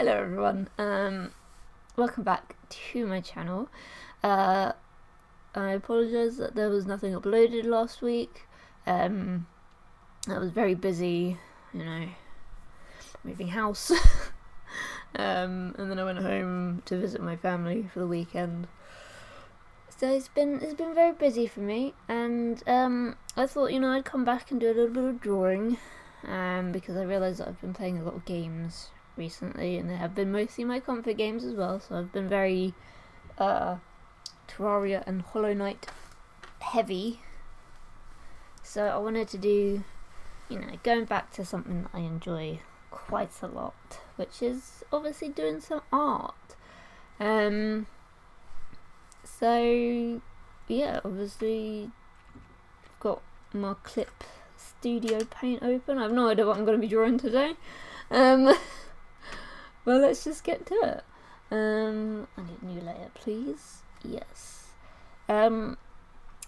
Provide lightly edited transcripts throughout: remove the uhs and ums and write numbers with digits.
Hello everyone, welcome back to my channel. I apologise that there was nothing uploaded last week. I was very busy, moving house. And then I went home to visit my family for the weekend. So it's been very busy for me, and I thought I'd come back and do a little bit of drawing, because I realised that I've been playing a lot of games recently, and they have been mostly my comfort games as well. So I've been very Terraria and Hollow Knight heavy. So I wanted to do, going back to something that I enjoy quite a lot, which is obviously doing some art. So yeah, obviously I've got my Clip Studio Paint open. I have no idea what I'm going to be drawing today. Well, let's just get to it. I need a new layer, please. Yes.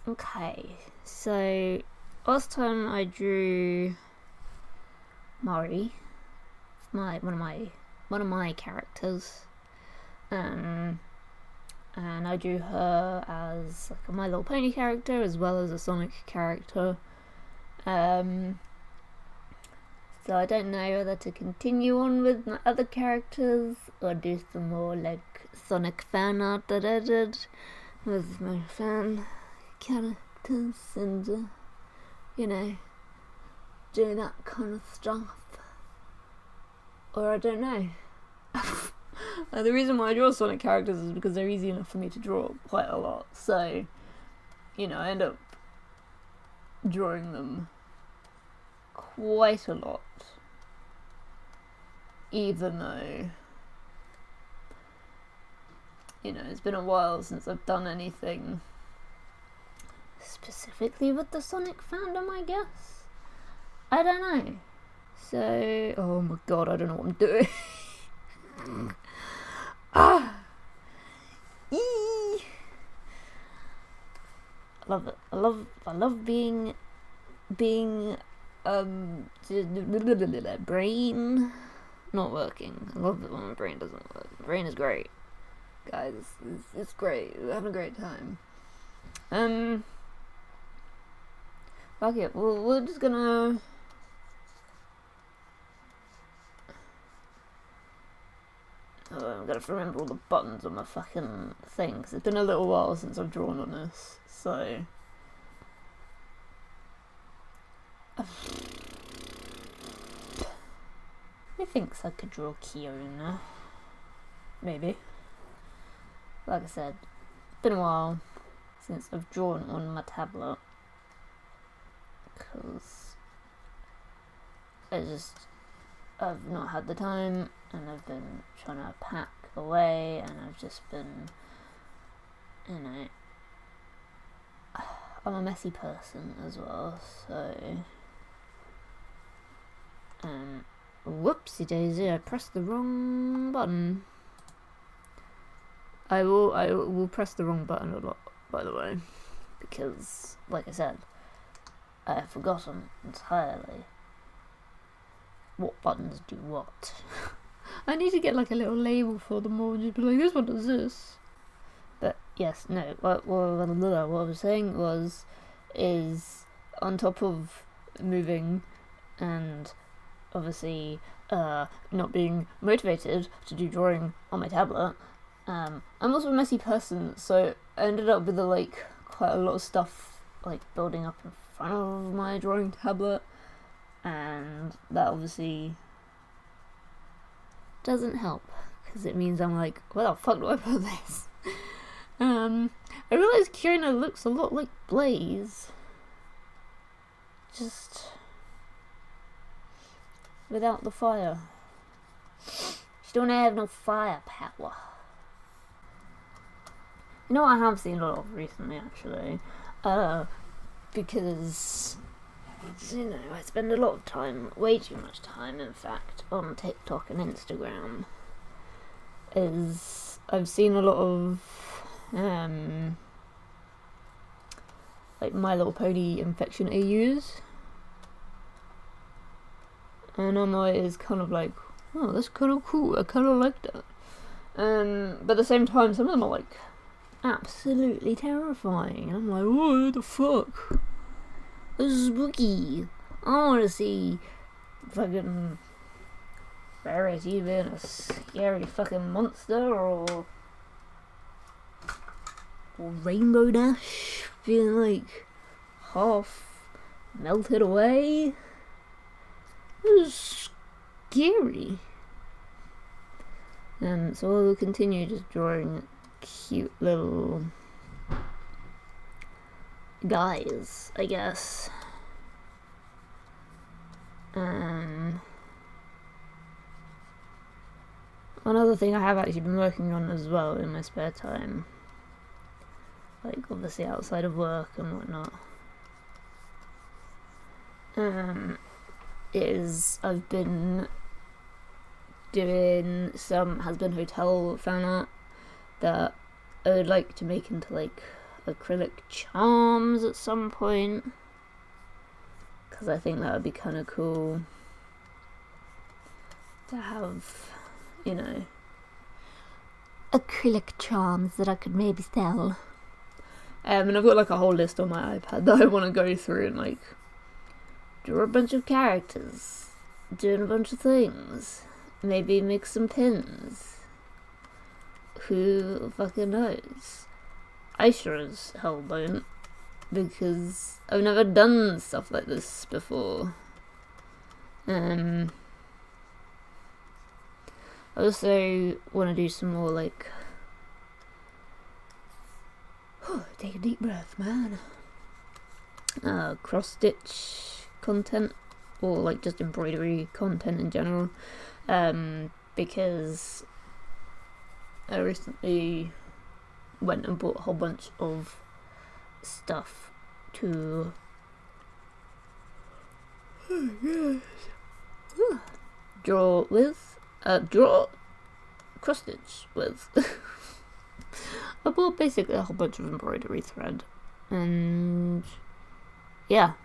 Okay. So last time I drew Mari, one of my characters, and I drew her as like a My Little Pony character as well as a Sonic character. So I don't know whether to continue on with my other characters or do some more like Sonic fan art that I did with my fan characters and do that kind of stuff. Or I don't know. The reason why I draw Sonic characters is because they're easy enough for me to draw quite a lot. So, I end up drawing them quite a lot, even though it's been a while since I've done anything specifically with the Sonic fandom, I guess. I don't know. So, oh my god, I don't know what I'm doing. I love it. I love being brain not working. I love it when my brain doesn't work. My brain is great, guys. It's great. We're having a great time. Okay, well, we're just gonna I've got to remember all the buttons on my fucking thing, 'cause it's been a little while since I've drawn on this, so methinks I could draw Kiona. Maybe. Like I said, it's been a while since I've drawn on my tablet, because I've not had the time, and I've been trying to pack away, and I've just been, I'm a messy person as well, so, whoopsie daisy, I pressed the wrong button. I will press the wrong button a lot, by the way, because, like I said, I have forgotten entirely what buttons do what. I need to get like a little label for them all, just be like, this one does this. But yes, no, what I was saying is on top of moving and obviously not being motivated to do drawing on my tablet, I'm also a messy person, so I ended up with quite a lot of stuff building up in front of my drawing tablet, and that obviously doesn't help, because it means I'm like, where the fuck do I put this? I realised Kiona looks a lot like Blaze, just without the fire. She don't have no firepower. You know what I have seen a lot of recently, actually, because I spend a lot of time, way too much time in fact, on TikTok and Instagram, is I've seen a lot of My Little Pony infection AUs, and I'm always kind of like, oh, that's kind of cool. I kind of like that. But at the same time, some of them are like absolutely terrifying. And I'm like, what the fuck? This is spooky. I want to see fucking Rarity being a scary fucking monster, or Rainbow Dash being like half melted away. It was scary. And so I'll continue just drawing cute little guys, I guess. Another thing I have actually been working on as well in my spare time, like obviously outside of work and whatnot, is I've been doing some Has-Been Hotel fan art that I would like to make into like acrylic charms at some point, because I think that would be kind of cool to have, you know, acrylic charms that I could maybe sell. And I've got like a whole list on my iPad that I want to go through and like draw a bunch of characters, doing a bunch of things, maybe make some pins. Who fucking knows? I sure as hell don't, because I've never done stuff like this before. I also want to do some more like take a deep breath, man. Cross stitch content, or like just embroidery content in general, because I recently went and bought a whole bunch of stuff to draw with, draw cross stitch with. I bought basically a whole bunch of embroidery thread, and yeah,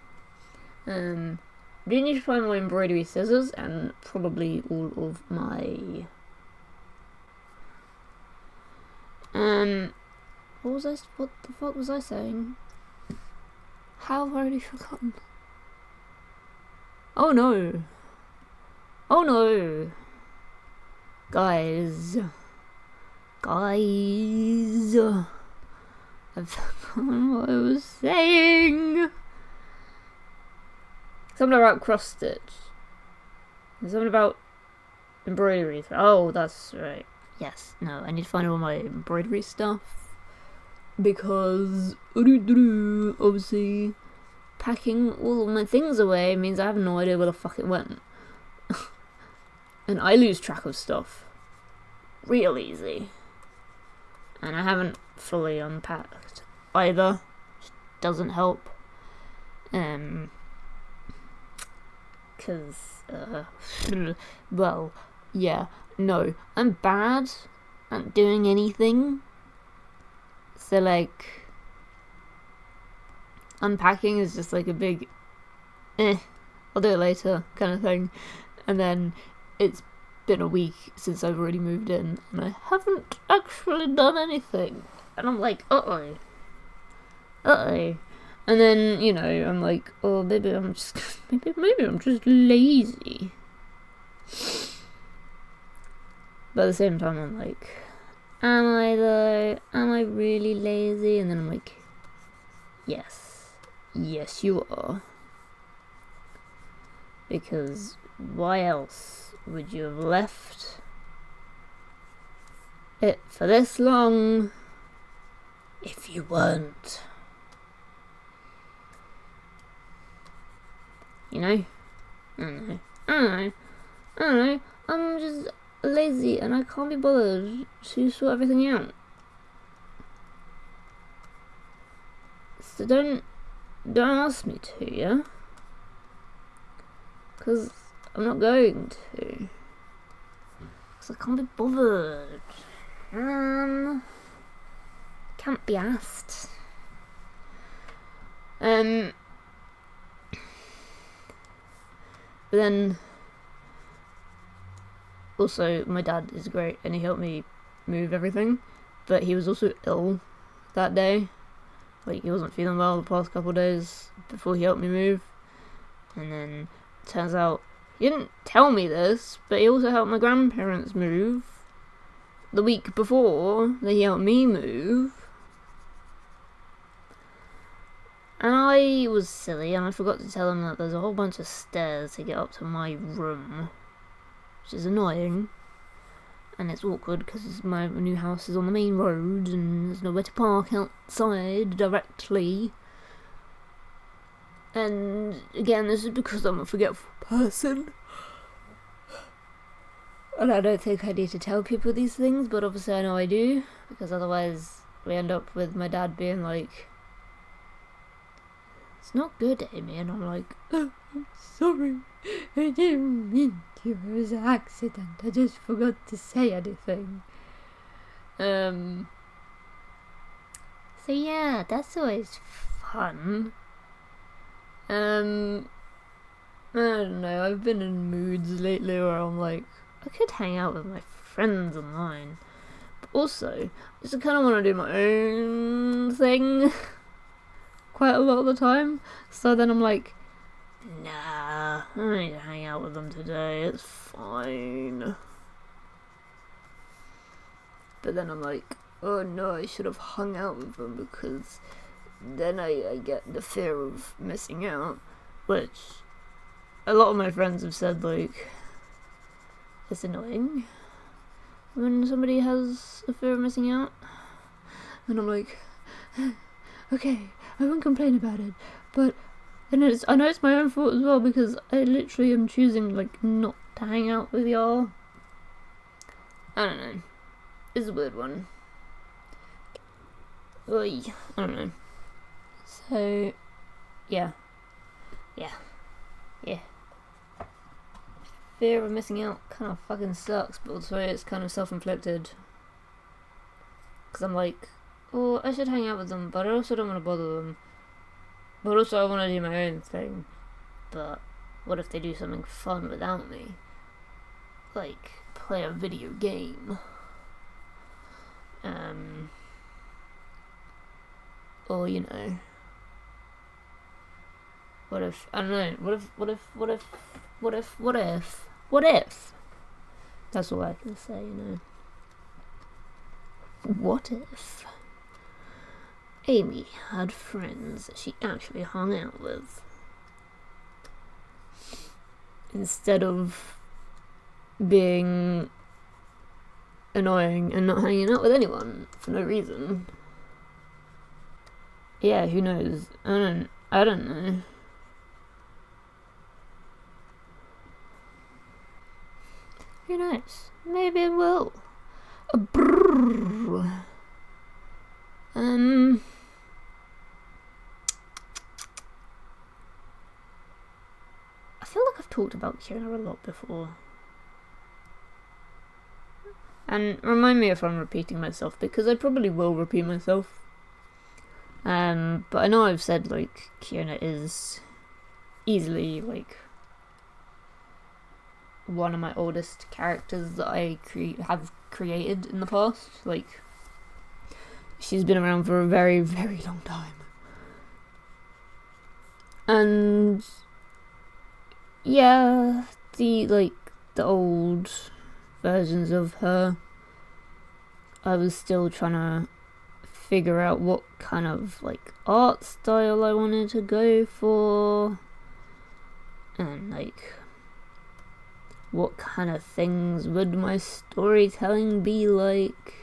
do need to find my embroidery scissors and probably all of my what the fuck was I saying? How have I already forgotten? Oh no, guys, I've forgotten what I was saying. Something about cross stitch. There's something about embroidery. Oh, that's right. Yes, no, I need to find all my embroidery stuff, because obviously packing all of my things away means I have no idea where the fuck it went. And I lose track of stuff real easy. And I haven't fully unpacked either, which doesn't help. Because, well, yeah, no, I'm bad at doing anything. So, like, unpacking is just like a big, I'll do it later kind of thing. And then it's been a week since I've already moved in, and I haven't actually done anything. And I'm like, uh-oh. And then, you know, I'm like, oh, maybe I'm just lazy. But at the same time, I'm like, am I though? Am I really lazy? And then I'm like, yes, you are. Because why else would you have left it for this long if you weren't? You know? I don't know. I'm just lazy and I can't be bothered to sort everything out. So don't ask me to, yeah? Because I'm not going to. Because I can't be bothered. Can't be asked. But then Also, my dad is great and he helped me move everything, but he was also ill that day. Like, he wasn't feeling well the past couple of days before he helped me move. And then, turns out, he didn't tell me this, but he also helped my grandparents move the week before that he helped me move. And I was silly and I forgot to tell him that there's a whole bunch of stairs to get up to my room, which is annoying. And it's awkward because my new house is on the main road and there's nowhere to park outside directly. And again, this is because I'm a forgetful person. And I don't think I need to tell people these things, but obviously I know I do. Because otherwise we end up with my dad being like, "It's not good, Amy." And I'm like, "Oh, I'm sorry. I didn't mean to. It was an accident. I just forgot to say anything." So yeah, that's always fun. I don't know, I've been in moods lately where I'm like, I could hang out with my friends online. But also, I just kind of want to do my own thing quite a lot of the time. So then I'm like, nah, I don't need to hang out with them today, it's fine. But then I'm like, oh no, I should have hung out with them because then I get the fear of missing out, which a lot of my friends have said, like, it's annoying when somebody has a fear of missing out. And I'm like, okay, I won't complain about it, but and I know it's my own fault as well because I literally am choosing, like, not to hang out with y'all. I don't know. It's a weird one. Oy, I don't know. So, yeah. Fear of missing out kind of fucking sucks, but also it's kind of self-inflicted. Because I'm like, oh, I should hang out with them, but I also don't want to bother them. But also I want to do my own thing. But what if they do something fun without me? Like, play a video game. Or, you know, what if, I don't know, what if, that's all I can say, you know. What if Amy had friends that she actually hung out with, instead of being annoying and not hanging out with anyone for no reason? Yeah, who knows? I don't know. Who knows? Maybe it will. I feel like I've talked about Kira a lot before. And remind me if I'm repeating myself, because I probably will repeat myself. But I know I've said, like, Kiona is easily, like, one of my oldest characters that I have created in the past. Like, she's been around for a very, very long time. And yeah, the old versions of her, I was still trying to figure out what kind of, like, art style I wanted to go for, and, like, what kind of things would my storytelling be like,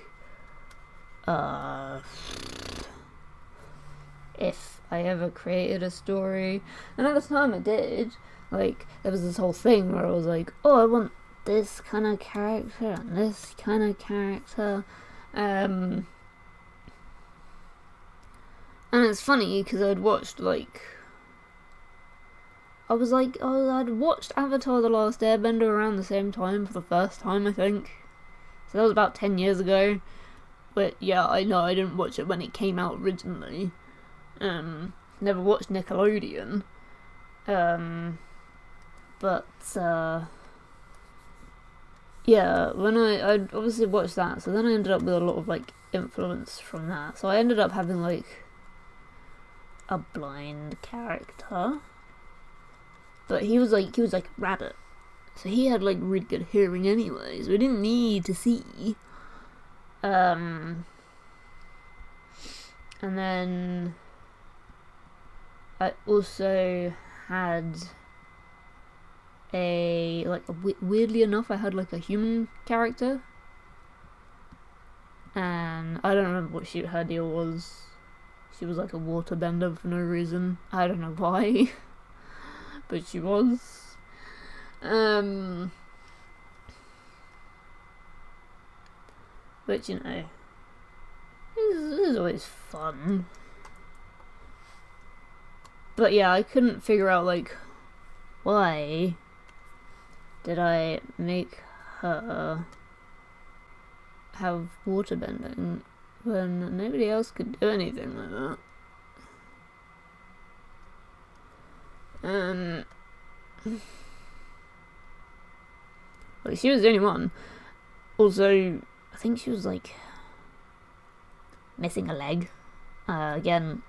if I ever created a story. And at the time I did, like, there was this whole thing where I was like, oh, I want this kind of character and this kind of character, and it's funny because I'd watched, like, I'd watched Avatar The Last Airbender around the same time for the first time, I think. So that was about 10 years ago. But yeah, I know I didn't watch it when it came out originally. Never watched Nickelodeon. But yeah, when I obviously watched that, so then I ended up with a lot of like influence from that. So I ended up having like a blind character, but he was like a rabbit, so he had like really good hearing anyway, so we didn't need to see. And then I also had weirdly enough, I had like a human character, and I don't remember what her deal was. She was like a waterbender for no reason. I don't know why, but she was. But you know, this is always fun. But yeah, I couldn't figure out like why did I make her have waterbending when nobody else could do anything like that. Like, she was the only one. Also, I think she was like missing a leg. Again,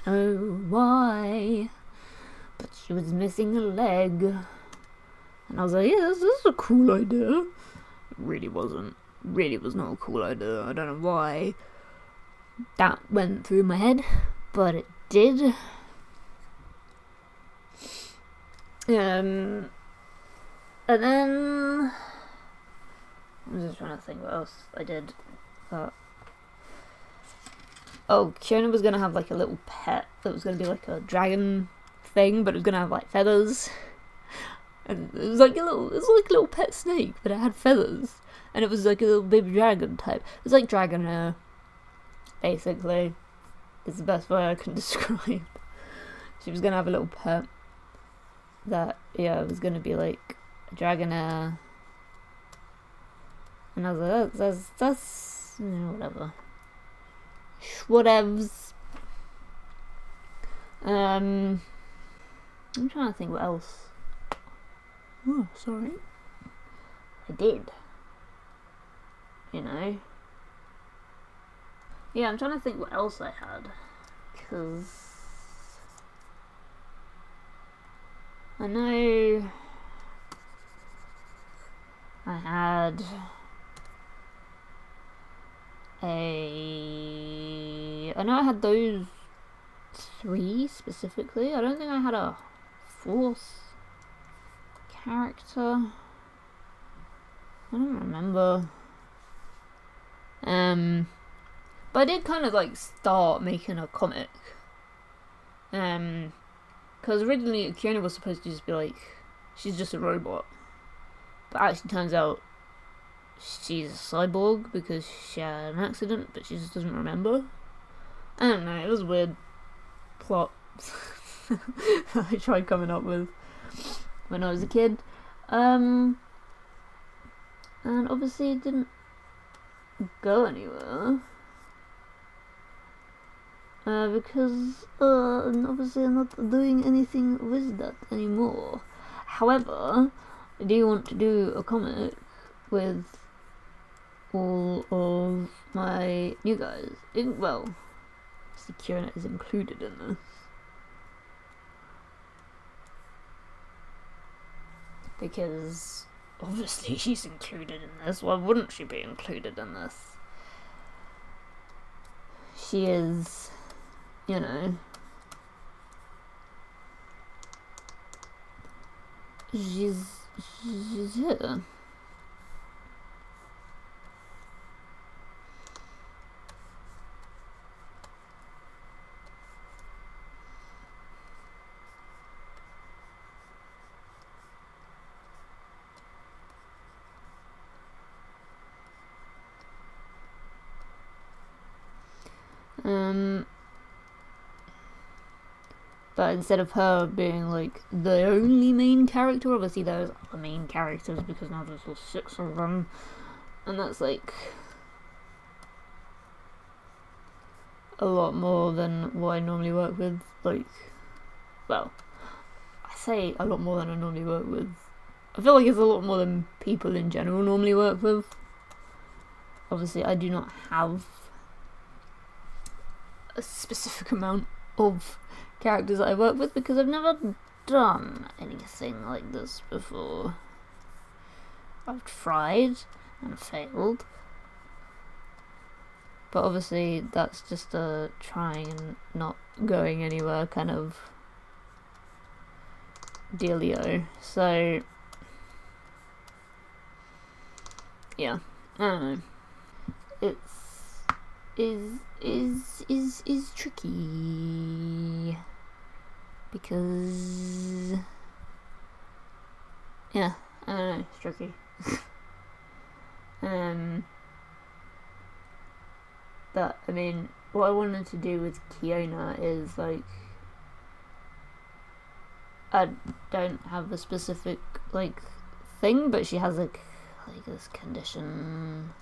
don't know why, but she was missing a leg. And I was like, yeah, this is a cool idea. It really wasn't. Really was not a cool idea. I don't know why that went through my head, but it did. And then I'm just trying to think what else I did. Oh, Kiona was gonna have like a little pet that was gonna be like a dragon thing, but it was gonna have like feathers. And it was like a little pet snake, but it had feathers, and it was like a little baby dragon type. It was like Dragonair, basically. Is the best way I can describe. She was gonna have a little pet that, yeah, was gonna be like a Dragonair, and I was like, that's you know, whatever. Whatevs. I'm trying to think what else. Oh, sorry. I did. You know. Yeah, I'm trying to think what else I had. Because I know I had I know I had those 3 specifically. I don't think I had a 4th character. I don't remember. But I did kind of like start making a comic. Because originally Kiona was supposed to just be like, she's just a robot. But actually turns out she's a cyborg because she had an accident, but she just doesn't remember. I don't know, it was a weird plot I tried coming up with when I was a kid. And obviously it didn't go anywhere. Because obviously I'm not doing anything with that anymore. However, I do want to do a comic with all of my new guys. Well, Kiona is included in this. Because obviously she's included in this. Why wouldn't she be included in this? She is, you know, she's here. But instead of her being like the only main character, obviously there's other main characters because now there's 6 of them, and that's like a lot more than what I normally work with. Like, well, I say a lot more than I normally work with, I feel like it's a lot more than people in general normally work with. Obviously, I do not have a specific amount of characters that I work with because I've never done anything like this before. I've tried and failed, but obviously that's just a trying and not going anywhere kind of dealio. So yeah, I don't know. Is tricky because yeah, I don't know, it's tricky. But I mean, what I wanted to do with Kiona is like, I don't have a specific like thing, but she has like this condition,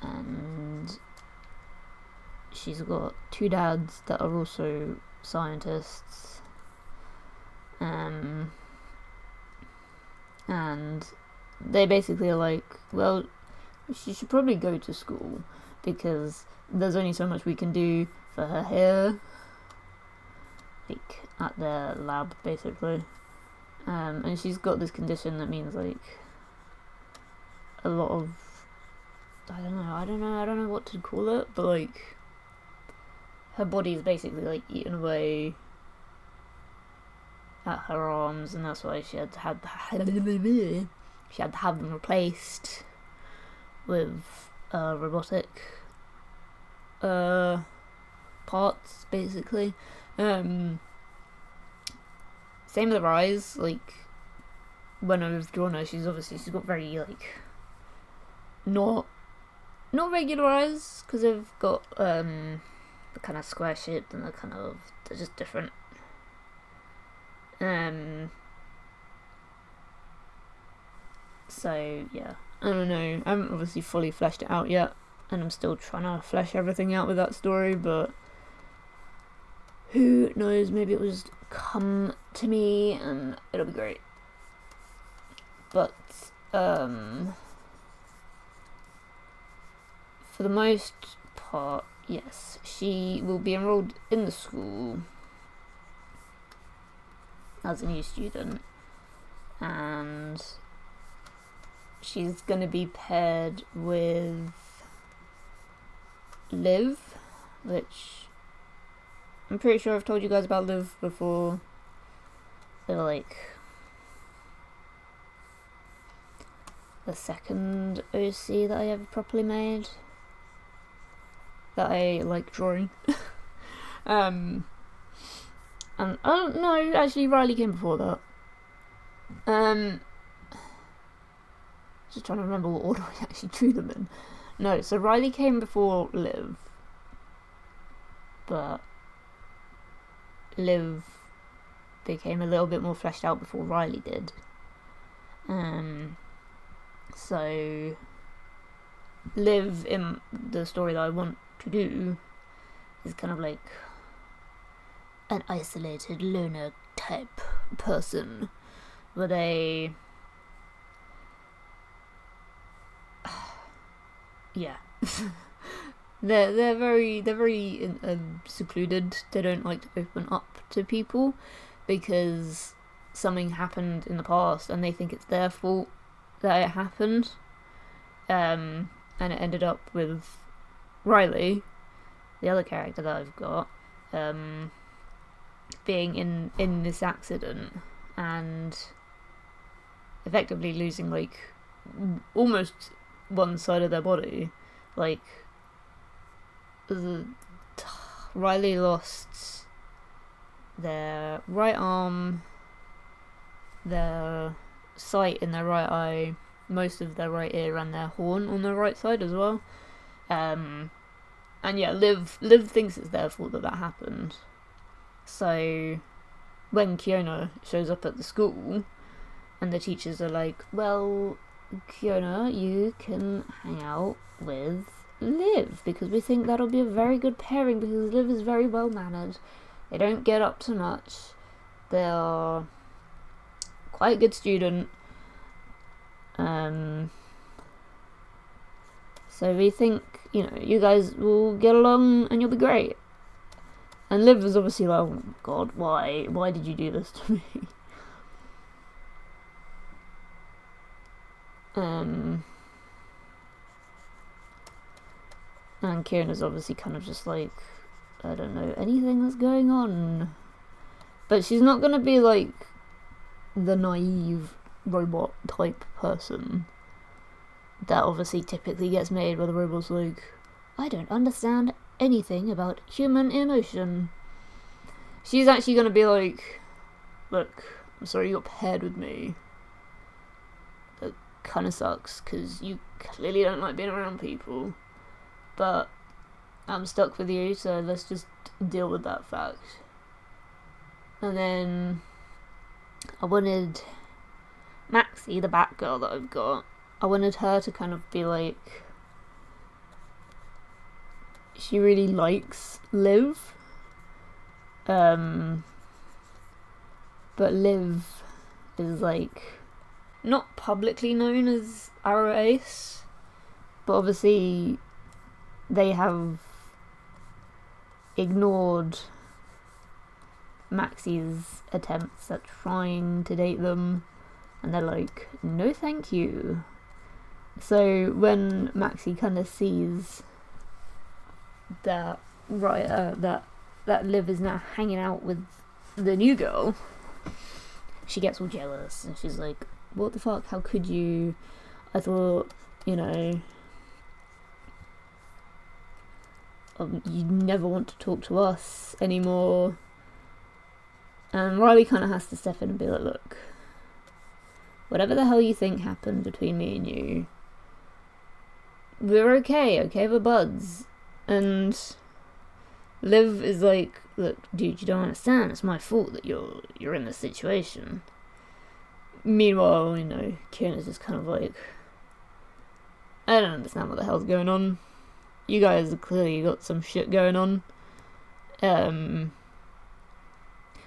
and she's got 2 dads that are also scientists, and they basically are like, well, she should probably go to school because there's only so much we can do for her hair, like at their lab basically, and she's got this condition that means like a lot of, I don't know what to call it, but like her body is basically like eaten away at her arms, and that's why she had to have them replaced with robotic parts basically. Same with her eyes. Like when I've drawn her, she's got very like not regular eyes, because they've got the kind of square shaped, and they're just different. So yeah, I don't know. I haven't obviously fully fleshed it out yet, and I'm still trying to flesh everything out with that story, but who knows, maybe it will just come to me and it'll be great. But for the most part, yes, she will be enrolled in the school as a new student, and she's going to be paired with Liv, which I'm pretty sure I've told you guys about Liv before. They're like the second OC that I ever properly made, that I like drawing. And I don't know, actually Riley came before that. Just trying to remember what order I actually drew them in. No, so Riley came before Liv, but Liv became a little bit more fleshed out before Riley did. So Liv, in the story that I want to do, is kind of like an isolated loner type person, where they yeah they're very secluded. They don't like to open up to people because something happened in the past and they think it's their fault that it happened, and it ended up with Riley, the other character that I've got, being in this accident and effectively losing like almost one side of their body. Like Riley lost their right arm, their sight in their right eye, most of their right ear, and their horn on their right side as well. And yeah, Liv thinks it's their fault that happened. So when Kiona shows up at the school and the teachers are like, well, Kiona, you can hang out with Liv because we think that'll be a very good pairing because Liv is very well mannered. They don't get up to much. They are quite a good student. So we think, you know, you guys will get along and you'll be great. And Liv was obviously like, oh god, why did you do this to me? And Kieran is obviously kind of just like, I don't know anything that's going on. But she's not gonna be like the naive robot type person that obviously typically gets made where the robot's like, I don't understand anything about human emotion. She's actually gonna be like, look, I'm sorry you got paired with me. That kinda sucks, because you clearly don't like being around people. But I'm stuck with you, so let's just deal with that fact. And then I wanted Maxie, the Batgirl that I've got, I wanted her to kind of be like, she really likes Liv. But Liv is like not publicly known as Arrow Ace, but obviously they have ignored Maxie's attempts at trying to date them, and they're like, no thank you. So when Maxie kind of sees that that Liv is now hanging out with the new girl, she gets all jealous and she's like, what the fuck, how could you? I thought, you know, you never want to talk to us anymore. And Riley kind of has to step in and be like, look, whatever the hell you think happened between me and you, we're okay, we're buds. And Liv is like, look, dude, you don't understand, it's my fault that you're in this situation. Meanwhile, you know, Kieran is just kind of like, I don't understand what the hell's going on. You guys have clearly got some shit going on.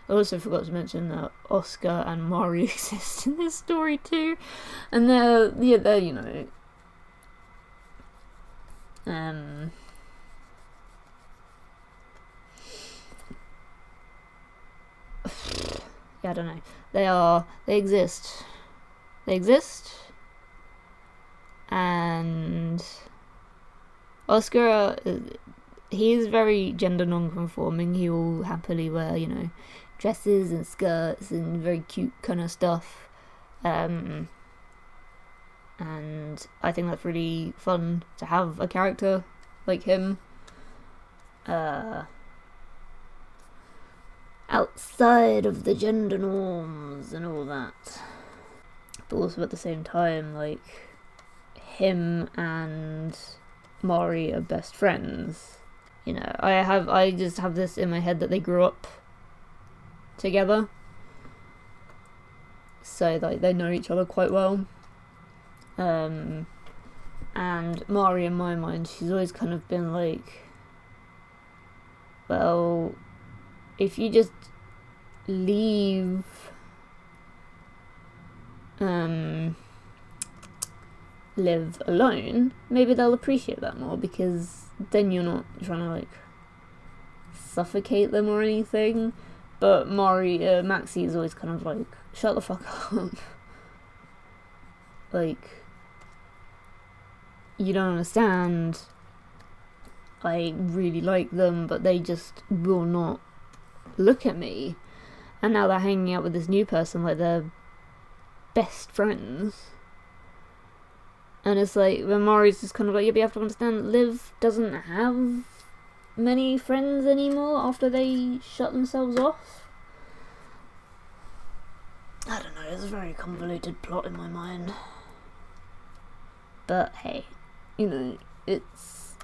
I also forgot to mention that Oscar and Mari exist in this story too, and they're you know, yeah, I don't know. They exist, and Oscar, he's very gender non-conforming. He will happily wear, you know, dresses and skirts and very cute kind of stuff. And I think that's really fun to have a character like him. Outside of the gender norms and all that. But also at the same time, like, him and Mari are best friends. You know, I just have this in my head that they grew up together, so like they know each other quite well. And Mari, in my mind, she's always kind of been like, well, if you just leave Liv alone, maybe they'll appreciate that more, because then you're not trying to like suffocate them or anything. But Maxie is always kind of like, shut the fuck up. Like, you don't understand. I really like them, but they just will not look at me. And now they're hanging out with this new person like they're best friends. And it's like, when Mari's just kind of like, yeah, but you have to understand, Liv doesn't have many friends anymore after they shut themselves off. I don't know, it's a very convoluted plot in my mind. But hey, you know, it's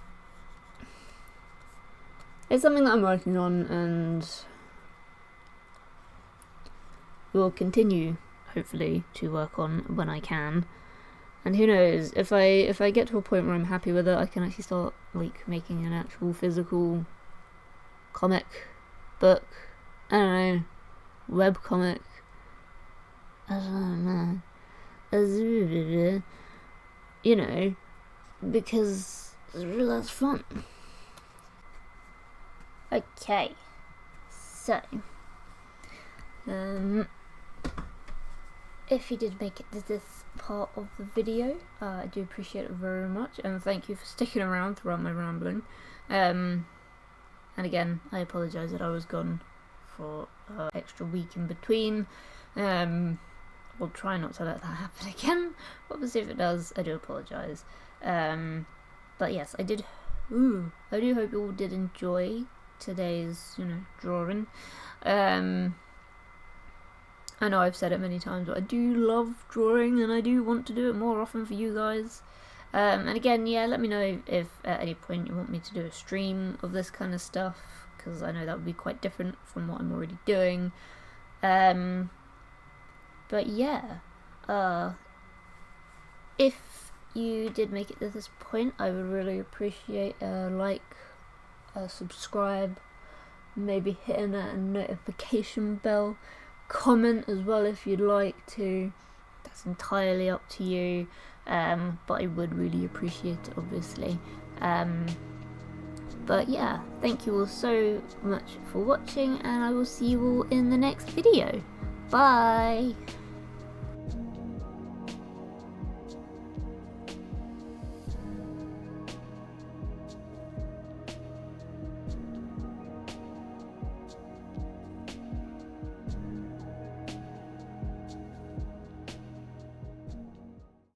something that I'm working on, and will continue, hopefully, to work on when I can. And who knows, if I get to a point where I'm happy with it, I can actually start like making an actual physical comic book. I don't know, web comic. I don't know, man. You know, because that's fun. Okay, so if you did make it to this part of the video, I do appreciate it very much, and thank you for sticking around throughout my rambling. And again, I apologise that I was gone for an extra week in between. We'll try not to let that happen again. Obviously, if it does, I do apologise. But yes, I do hope you all did enjoy today's, drawing. I know I've said it many times, but I do love drawing, and I do want to do it more often for you guys. And again, yeah, let me know if at any point you want me to do a stream of this kind of stuff, because I know that would be quite different from what I'm already doing. But yeah, if you did make it to this point, I would really appreciate a like, a subscribe, maybe hitting a notification bell, comment as well if you'd like to. That's entirely up to you, but I would really appreciate it, obviously. But yeah, thank you all so much for watching, and I will see you all in the next video. Bye!